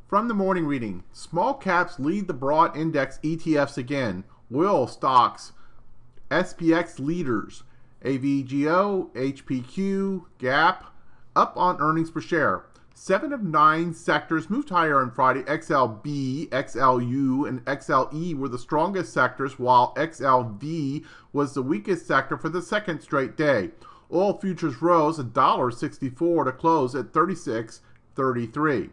From the morning reading, small caps lead the broad index ETFs again. Oil stocks, SPX leaders, AVGO, HPQ, GAP, up on earnings per share. 7 of 9 sectors moved higher on Friday. XLB, XLU, and XLE were the strongest sectors, while XLV was the weakest sector for the second straight day. Oil futures rose $1.64 to close at $36.33.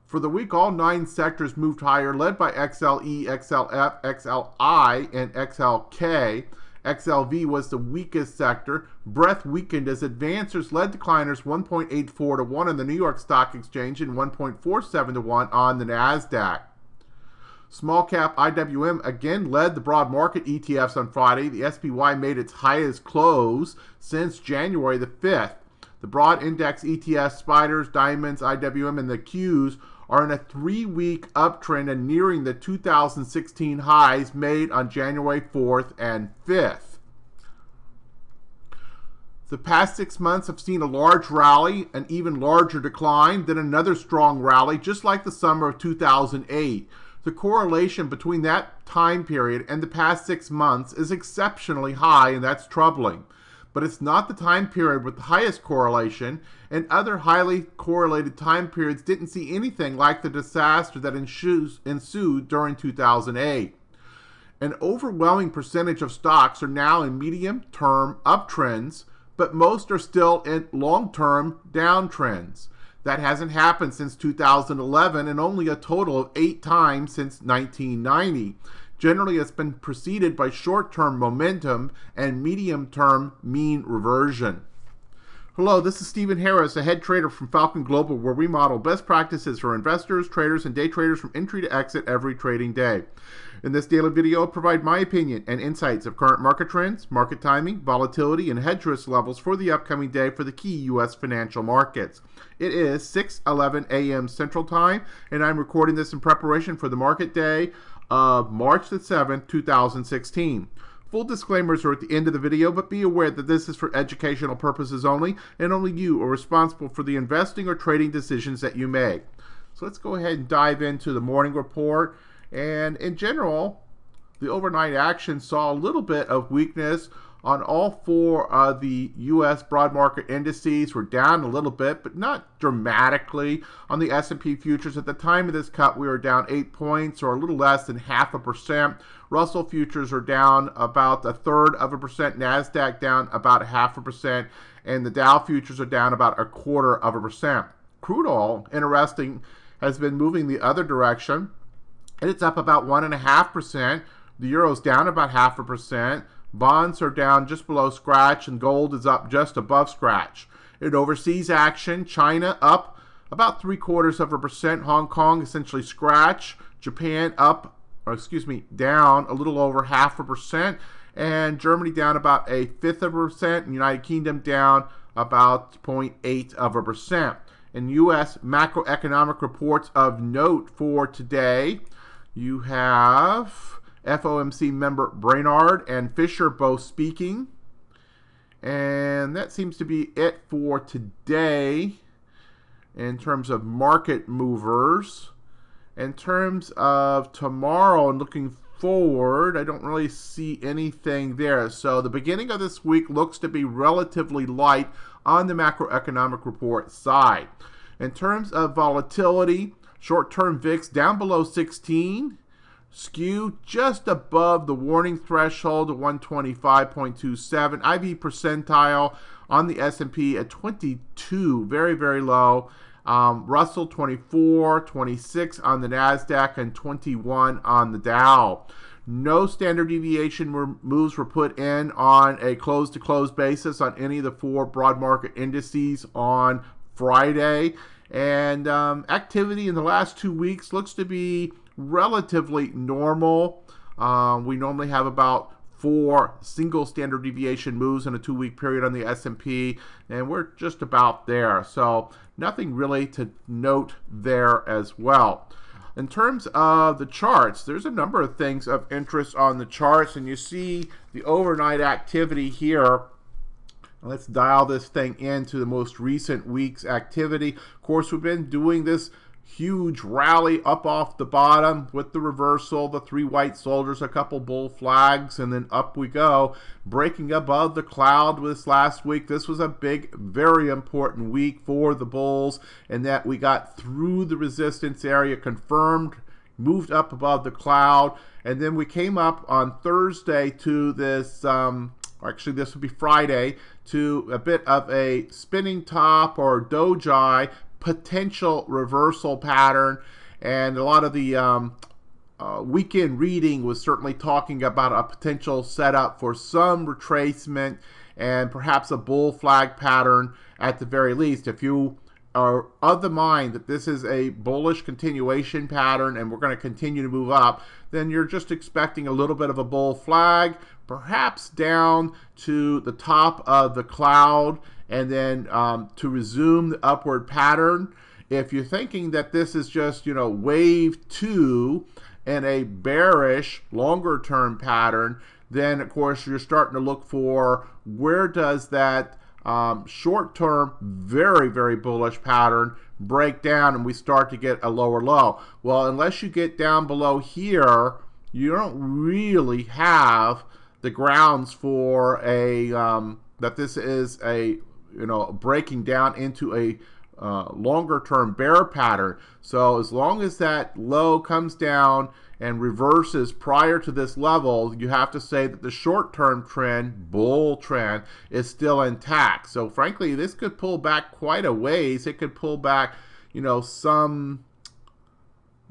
For the week, all 9 sectors moved higher, led by XLE, XLF, XLI, and XLK. XLV was the weakest sector. Breadth weakened as advancers led decliners 1.84 to 1 on the New York Stock Exchange and 1.47 to 1 on the NASDAQ. Small cap IWM again led the broad market ETFs on Friday. The SPY made its highest close since January the 5th. The broad index ETFs, spiders, diamonds, IWM, and the Qs are in a 3-week uptrend and nearing the 2016 highs made on January 4th and 5th. The past 6 months have seen a large rally, an even larger decline, then another strong rally, just like the summer of 2008. The correlation between that time period and the past 6 months is exceptionally high, and that's troubling. But it's not the time period with the highest correlation, and other highly correlated time periods didn't see anything like the disaster that ensued during 2008. An overwhelming percentage of stocks are now in medium-term uptrends, but most are still in long-term downtrends. That hasn't happened since 2011 and only a total of 8 times since 1990. Generally, it's been preceded by short-term momentum and medium-term mean reversion. Hello, this is Stephen Harris, a head trader from Falcon Global, where we model best practices for investors, traders, and day traders from entry to exit every trading day. In this daily video, I'll provide my opinion and insights of current market trends, market timing, volatility, and hedge risk levels for the upcoming day for the key U.S. financial markets. It is 6:11 a.m. Central Time, and I'm recording this in preparation for the market day of March the 7th, 2016. Full disclaimers are at the end of the video, but be aware that this is for educational purposes only, and only you are responsible for the investing or trading decisions that you make. So let's go ahead and dive into the morning report. And in general, the overnight action saw a little bit of weakness on all 4 of the U.S. broad market indices. We're down a little bit, but not dramatically. On the S&P futures, at the time of this cut, we were down 8 points, or a little less than 0.5%. Russell futures are down about 1/3%. NASDAQ down about 0.5%. And the Dow futures are down about 1/4%. Crude oil, interesting, has been moving the other direction. And it's up about 1.5%. The euro's down about 0.5%. Bonds are down just below scratch, and gold is up just above scratch. In overseas action, China up about 0.75%. Hong Kong essentially scratch. Japan down a little over 0.5%. And Germany down about 0.1%. And United Kingdom down about 0.8%. In U.S. macroeconomic reports of note for today, you have FOMC member Brainard and Fisher both speaking. And that seems to be it for today in terms of market movers. In terms of tomorrow and looking forward, I don't really see anything there. So the beginning of this week looks to be relatively light on the macroeconomic report side. In terms of volatility, short-term VIX down below 16. Skew just above the warning threshold of 125.27. IV percentile on the S&P at 22, very, very low. Russell 24, 26 on the NASDAQ, and 21 on the Dow. No standard deviation moves were put in on a close-to-close basis on any of the 4 broad market indices on Friday. And activity in the last 2 weeks looks to be relatively normal. We normally have about 4 single standard deviation moves in a 2-week period on the S&P, and we're just about there. So nothing really to note there as well. In terms of the charts, there's a number of things of interest on the charts, and you see the overnight activity here. Let's dial this thing into the most recent week's activity. Of course, we've been doing this huge rally up off the bottom with the reversal, the 3 white soldiers, a couple bull flags, and then up we go, breaking above the cloud this last week. This was a big, very important week for the bulls, and that we got through the resistance area, confirmed, moved up above the cloud, and then we came up on Thursday to this, actually this would be Friday, to a bit of a spinning top or doji potential reversal pattern, and a lot of the weekend reading was certainly talking about a potential setup for some retracement and perhaps a bull flag pattern at the very least. If you are of the mind that this is a bullish continuation pattern and we're going to continue to move up, then you're just expecting a little bit of a bull flag, perhaps down to the top of the cloud, and then to resume the upward pattern. If you're thinking that this is just, wave 2 and a bearish longer term pattern, then of course you're starting to look for where does that short-term, very, very bullish pattern break down and we start to get a lower low. Well, unless you get down below here, you don't really have the grounds for a that this is a breaking down into a longer-term bear pattern. So as long as that low comes down and reverses prior to this level, you have to say that the short-term trend, bull trend, is still intact. So frankly, this could pull back quite a ways. It could pull back, some,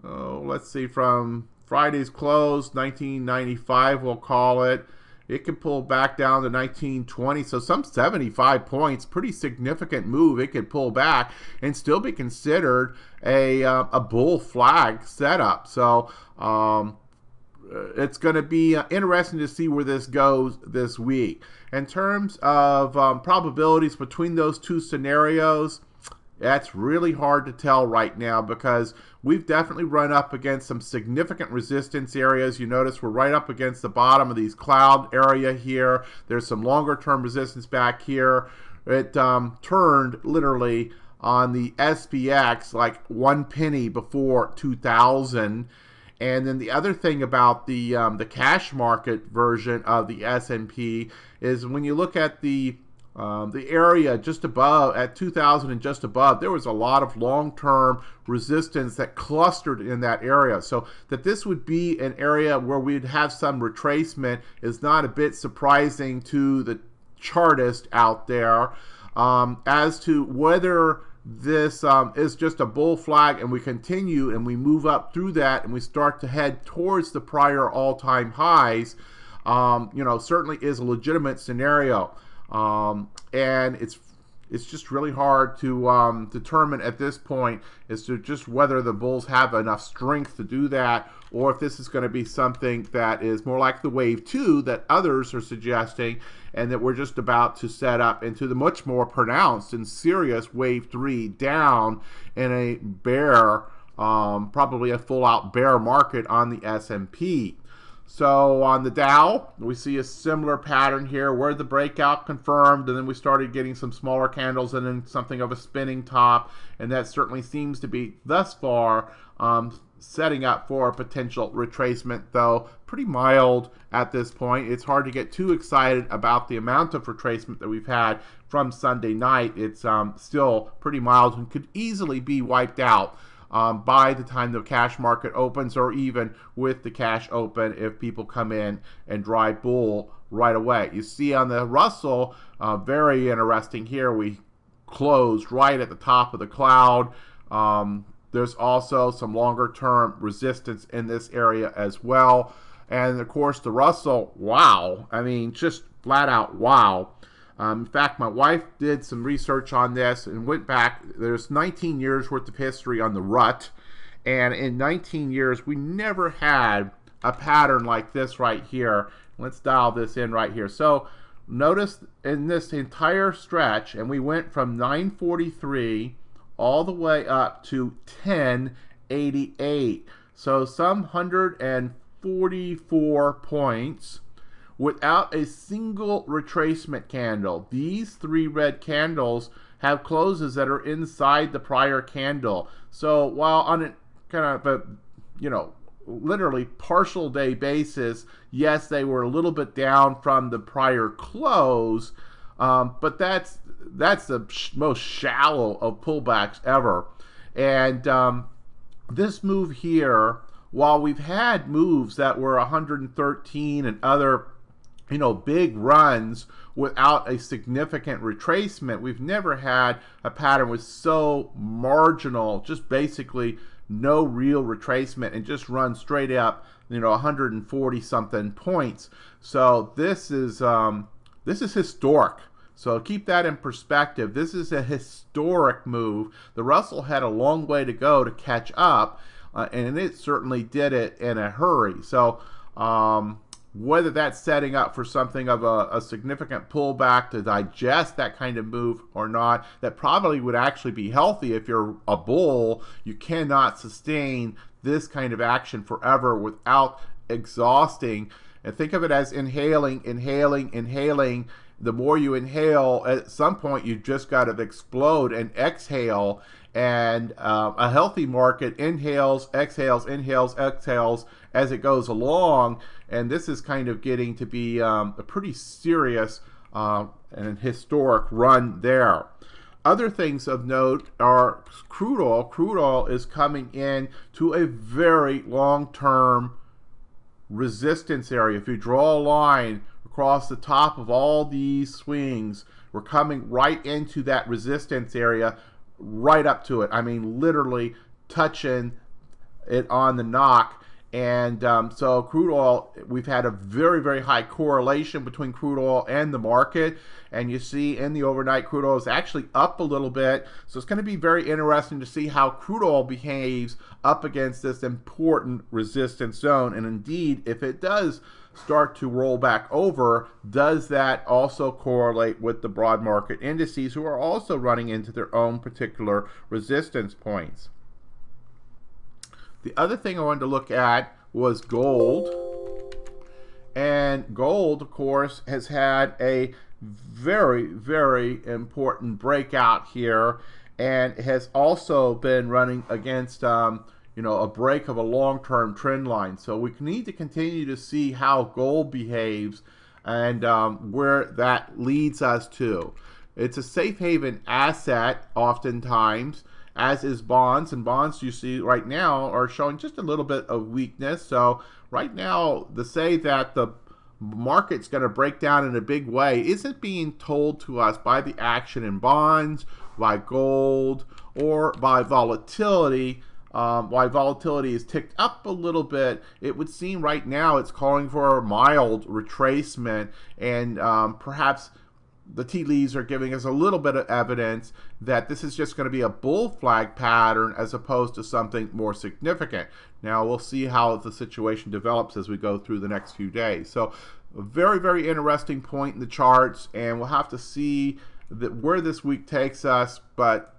let's see, from Friday's close, 1995 we'll call it. It could pull back down to 1920, so some 75 points, pretty significant move. It could pull back and still be considered a bull flag setup. So it's going to be interesting to see where this goes this week. In terms of probabilities between those two scenarios, that's really hard to tell right now because we've definitely run up against some significant resistance areas. You notice we're right up against the bottom of these cloud area here. There's some longer term resistance back here. It turned literally on the SPX like 1 penny before 2000. And then the other thing about the cash market version of the S&P is when you look at the area just above, at 2000 and just above, there was a lot of long-term resistance that clustered in that area. So that this would be an area where we'd have some retracement is not a bit surprising to the chartist out there. As to whether this is just a bull flag and we continue and we move up through that and we start to head towards the prior all-time highs, certainly is a legitimate scenario. And it's just really hard to determine at this point as to just whether the bulls have enough strength to do that, or if this is going to be something that is more like the wave 2 that others are suggesting, and that we're just about to set up into the much more pronounced and serious wave 3 down in a bear, probably a full-out bear market on the S&P. So on the Dow, we see a similar pattern here where the breakout confirmed, and then we started getting some smaller candles and then something of a spinning top, and that certainly seems to be, thus far, setting up for a potential retracement, though pretty mild at this point. It's hard to get too excited about the amount of retracement that we've had from Sunday night. It's still pretty mild and could easily be wiped out by the time the cash market opens, or even with the cash open if people come in and drive bull right away. You see on the Russell, very interesting here, we closed right at the top of the cloud. There's also some longer term resistance in this area as well. And of course the Russell, wow, I mean just flat out wow. In fact, my wife did some research on this and went back. There's 19 years worth of history on the rut, and in 19 years we never had a pattern like this right here. Let's dial this in right here. So notice in this entire stretch, and we went from 943 all the way up to 1088, so some 144 points without a single retracement candle. These 3 red candles have closes that are inside the prior candle. So while on a kind of a, literally partial day basis, yes, they were a little bit down from the prior close, but that's the most shallow of pullbacks ever. And this move here, while we've had moves that were 113 and other big runs without a significant retracement, we've never had a pattern with so marginal, just basically no real retracement, and just run straight up 140 something points. So this is historic. So keep that in perspective. This is a historic move. The Russell had a long way to go to catch up, and it certainly did it in a hurry. So whether that's setting up for something of a significant pullback to digest that kind of move or not, that probably would actually be healthy if you're a bull. You cannot sustain this kind of action forever without exhausting. And think of it as inhaling, inhaling, inhaling. The more you inhale, at some point you just got to explode and exhale. And a healthy market inhales, exhales, inhales, exhales as it goes along. And this is kind of getting to be a pretty serious and historic run there. Other things of note are crude oil. Crude oil is coming in to a very long-term resistance area. If you draw a line across the top of all these swings, we're coming right into that resistance area, right up to it. I mean, literally touching it on the knock. And so crude oil, we've had a very, very high correlation between crude oil and the market. And you see in the overnight, crude oil is actually up a little bit. So it's going to be very interesting to see how crude oil behaves up against this important resistance zone. And indeed, if it does start to roll back over, does that also correlate with the broad market indices, who are also running into their own particular resistance points? The other thing I wanted to look at was gold. And gold, of course, has had a very, very important breakout here, and has also been running against a break of a long-term trend line. So we need to continue to see how gold behaves and where that leads us to. It's a safe haven asset oftentimes, as is bonds, and bonds you see right now are showing just a little bit of weakness. So right now, to say that the market's going to break down in a big way isn't being told to us by the action in bonds, by gold, or by volatility. Why volatility is ticked up a little bit, it would seem right now it's calling for a mild retracement, and perhaps the tea leaves are giving us a little bit of evidence that this is just going to be a bull flag pattern as opposed to something more significant. Now we'll see how the situation develops as we go through the next few days. So a very, very interesting point in the charts, and we'll have to see where this week takes us, but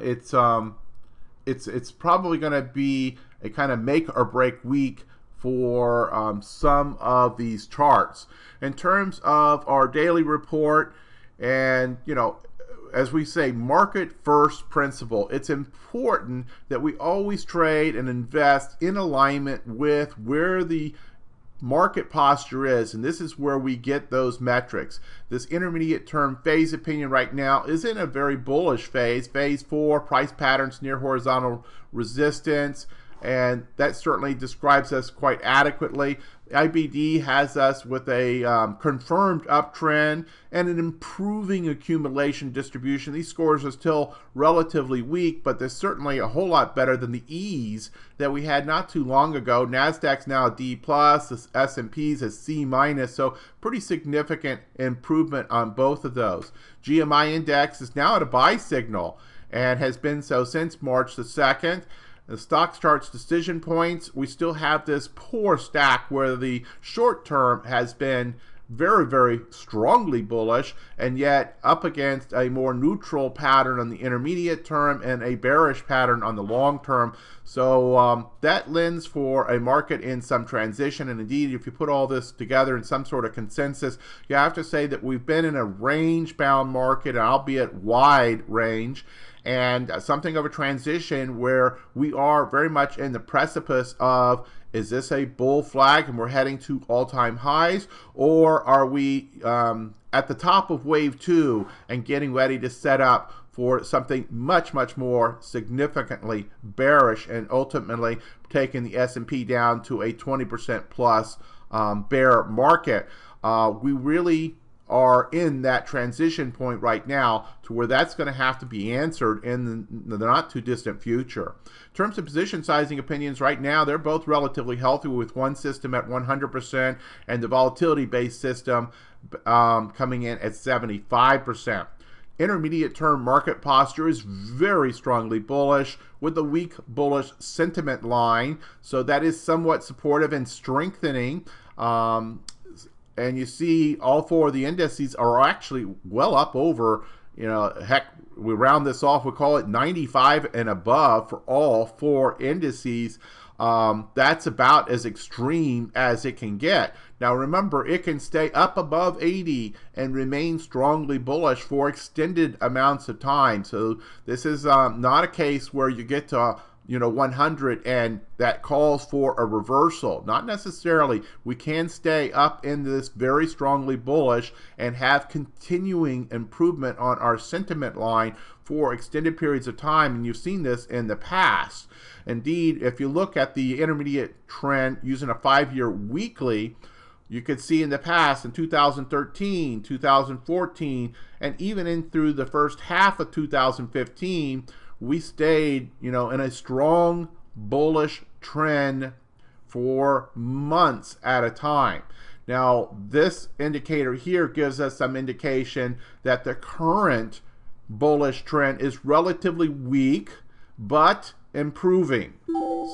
it's probably going to be a kind of make or break week for some of these charts. In terms of our daily report, and as we say, market first principle, it's important that we always trade and invest in alignment with where the market posture is, and this is where we get those metrics. This intermediate term phase opinion right now is in a very bullish phase. Phase 4, price patterns near horizontal resistance, and that certainly describes us quite adequately. IBD has us with a confirmed uptrend and an improving accumulation distribution. These scores are still relatively weak, but they're certainly a whole lot better than the E's that we had not too long ago. NASDAQ's now a D+, the S&P's a C-, so pretty significant improvement on both of those. GMI index is now at a buy signal and has been so since March the 2nd. The stock charts decision points, we still have this poor stack where the short term has been very, very strongly bullish, and yet up against a more neutral pattern on the intermediate term and a bearish pattern on the long term. So that lends for a market in some transition, and indeed, if you put all this together in some sort of consensus, you have to say that we've been in a range-bound market, albeit wide range, and something of a transition where we are very much in the precipice of, is this a bull flag and we're heading to all-time highs, or are we at the top of wave 2 and getting ready to set up for something much, much more significantly bearish and ultimately taking the S&P down to a 20% plus bear market? We really are in that transition point right now to where that's going to have to be answered in the not too distant future. In terms of position sizing opinions right now, they're both relatively healthy, with one system at 100% and the volatility based system coming in at 75%. Intermediate term market posture is very strongly bullish with a weak bullish sentiment line, so that is somewhat supportive and strengthening. And you see all four of the indices are actually well up over, heck, we round this off, we call it 95 and above for all four indices. That's about as extreme as it can get. Now remember, it can stay up above 80 and remain strongly bullish for extended amounts of time. So this is not a case where you get to 100 and that calls for a reversal. Not necessarily. We can stay up in this very strongly bullish and have continuing improvement on our sentiment line for extended periods of time, and you've seen this in the past. Indeed, if you look at the intermediate trend using a 5-year weekly, you could see in the past, in 2013, 2014, and even in through the first half of 2015, we stayed, in a strong bullish trend for months at a time. Now, this indicator here gives us some indication that the current bullish trend is relatively weak, but improving.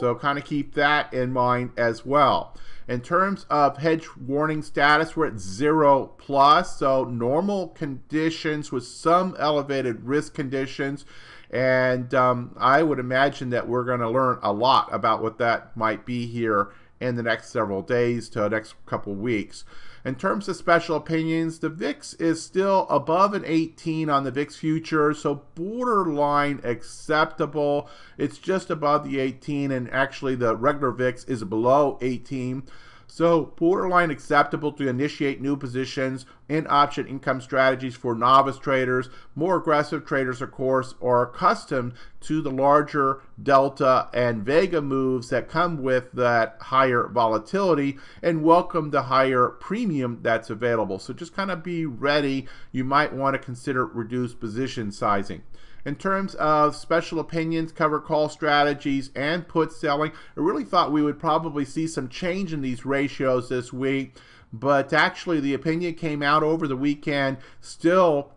So kind of keep that in mind as well. In terms of hedge warning status, we're at 0 plus, so normal conditions with some elevated risk conditions. And I would imagine that we're going to learn a lot about what that might be here in the next several days to the next couple weeks. In terms of special opinions, the VIX is still above an 18 on the VIX future, so borderline acceptable. It's just above the 18, and actually the regular VIX is below 18. So borderline acceptable to initiate new positions in option income strategies for novice traders. More aggressive traders, of course, are accustomed to the larger delta and vega moves that come with that higher volatility and welcome the higher premium that's available. So just kind of be ready. You might want to consider reduced position sizing. In terms of special opinions, cover call strategies, and put selling, I really thought we would probably see some change in these ratios this week, but actually the opinion came out over the weekend still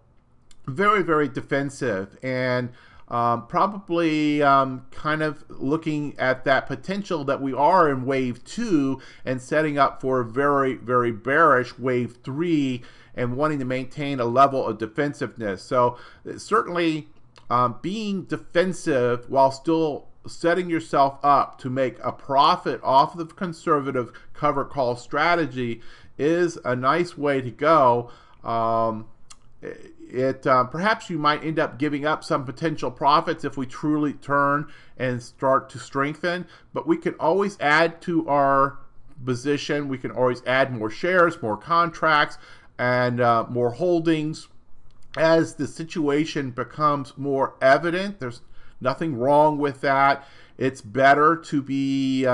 very, very defensive, and probably kind of looking at that potential that we are in wave 2 and setting up for a very, very bearish wave 3 and wanting to maintain a level of defensiveness. So certainly being defensive while still setting yourself up to make a profit off of the conservative cover call strategy is a nice way to go. Perhaps you might end up giving up some potential profits if we truly turn and start to strengthen, but we can always add to our position. We can always add more shares, more contracts, and more holdings as the situation becomes more evident. There's nothing wrong with that. It's better to be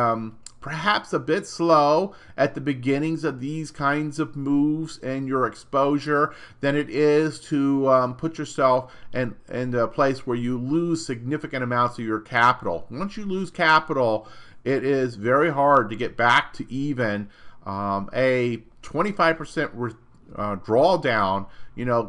perhaps a bit slow at the beginnings of these kinds of moves and your exposure than it is to put yourself in a place where you lose significant amounts of your capital. Once you lose capital, it is very hard to get back to even. A 25% drawdown,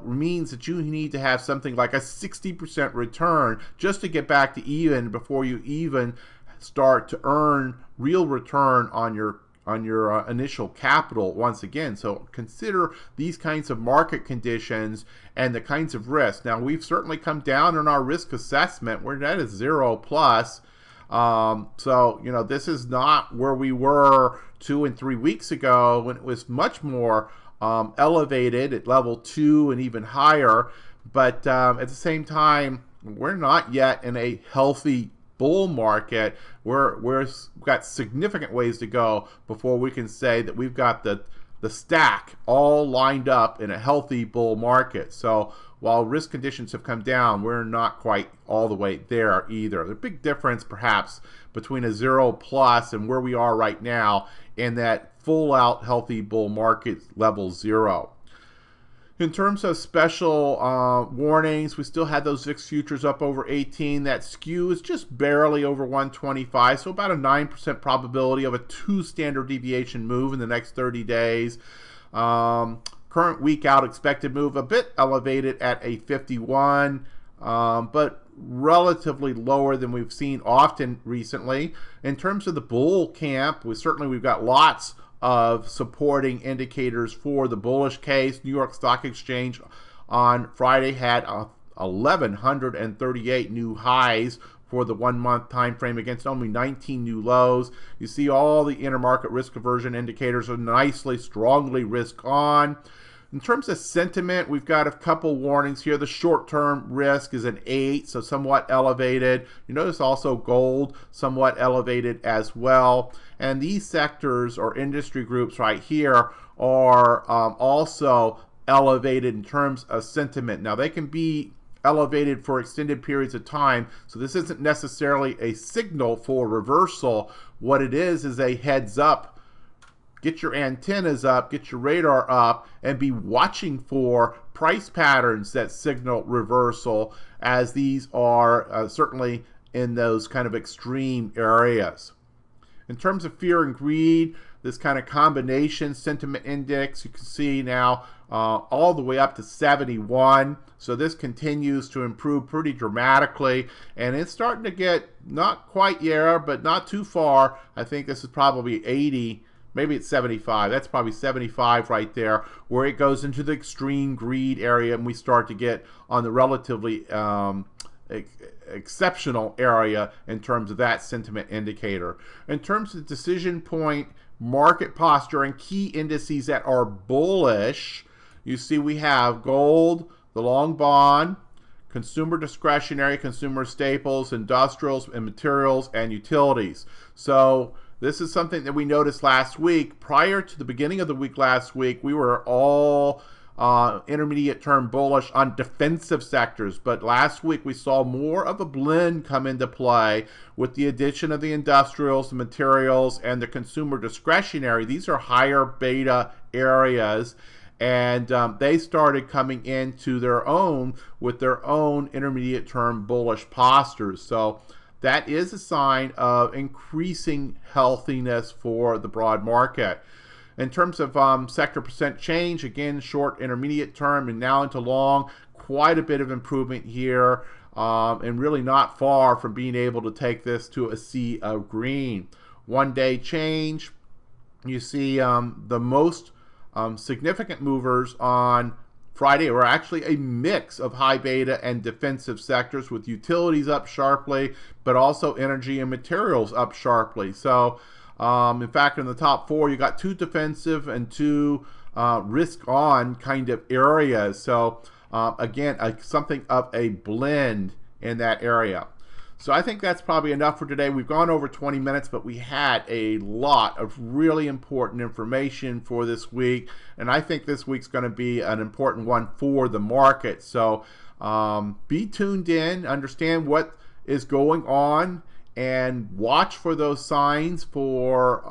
means that you need to have something like a 60% return just to get back to even before you even start to earn real return on your initial capital once again. So consider these kinds of market conditions and the kinds of risk. Now, we've certainly come down on our risk assessment. We're at a 0+. So, you know, this is not where we were 2 and 3 weeks ago when it was much more elevated at level 2 and even higher. But at the same time, we're not yet in a healthy bull market. We've got significant ways to go before we can say that we've got the stack all lined up in a healthy bull market. So while risk conditions have come down, we're not quite all the way there either. There's a big difference perhaps between a 0+ and where we are right now in that full out healthy bull market level 0. In terms of special warnings, we still had those VIX futures up over 18. That skew is just barely over 125, so about a 9% probability of a 2 standard deviation move in the next 30 days. Current week out expected move a bit elevated at a 51, but relatively lower than we've seen often recently. In terms of the bull camp, we've got lots of supporting indicators for the bullish case. New York Stock Exchange on Friday had 1,138 new highs for the 1 month time frame against only 19 new lows. You see all the intermarket risk aversion indicators are nicely, strongly risk on. In terms of sentiment, we've got a couple warnings here. The short-term risk is an 8, so somewhat elevated. You notice also gold, somewhat elevated as well. And these sectors or industry groups right here are also elevated in terms of sentiment. Now, they can be elevated for extended periods of time, so this isn't necessarily a signal for reversal. What it is a heads up. Get your antennas up, get your radar up, and be watching for price patterns that signal reversal, as these are certainly in those kind of extreme areas. In terms of fear and greed, this kind of combination sentiment index, you can see now all the way up to 71. So this continues to improve pretty dramatically, and it's starting to get not quite there, but not too far. I think this is probably 80. Maybe it's 75. That's probably 75 right there, where it goes into the extreme greed area, and we start to get on the relatively exceptional area in terms of that sentiment indicator. In terms of decision point, market posture, and key indices that are bullish, you see we have gold, the long bond, consumer discretionary, consumer staples, industrials and materials, and utilities. So this is something that we noticed last week. Prior to the beginning of the week last week, we were all intermediate term bullish on defensive sectors. But last week, we saw more of a blend come into play with the addition of the industrials, the materials, and the consumer discretionary. These are higher beta areas. And they started coming into their own with their own intermediate term bullish postures. So that is a sign of increasing healthiness for the broad market. In terms of sector percent change, again, short, intermediate term, and now into long, quite a bit of improvement here, and really not far from being able to take this to a sea of green. 1 day change, you see the most significant movers on Friday were actually a mix of high beta and defensive sectors, with utilities up sharply, but also energy and materials up sharply. So in fact, in the top 4, you got 2 defensive and 2 risk on kind of areas. So again, something of a blend in that area. So I think that's probably enough for today. We've gone over 20 minutes, but we had a lot of really important information for this week. And I think this week's going to be an important one for the market. So be tuned in, understand what is going on, and watch for those signs for,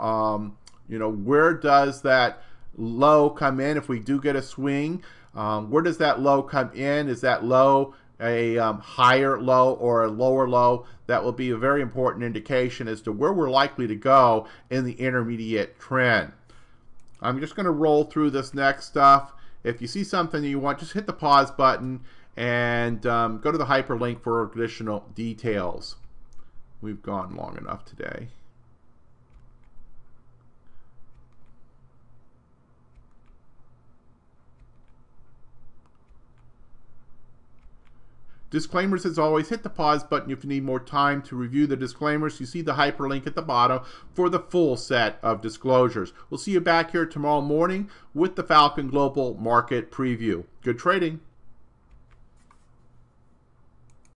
where does that low come in if we do get a swing? Where does that low come in? Is that low a higher low or a lower low? That will be a very important indication as to where we're likely to go in the intermediate trend. I'm just going to roll through this next stuff. If you see something that you want, just hit the pause button and go to the hyperlink for additional details. We've gone long enough today. Disclaimers as always, hit the pause button if you need more time to review the disclaimers. You see the hyperlink at the bottom for the full set of disclosures. We'll see you back here tomorrow morning with the Falcon Global Market Preview. Good trading.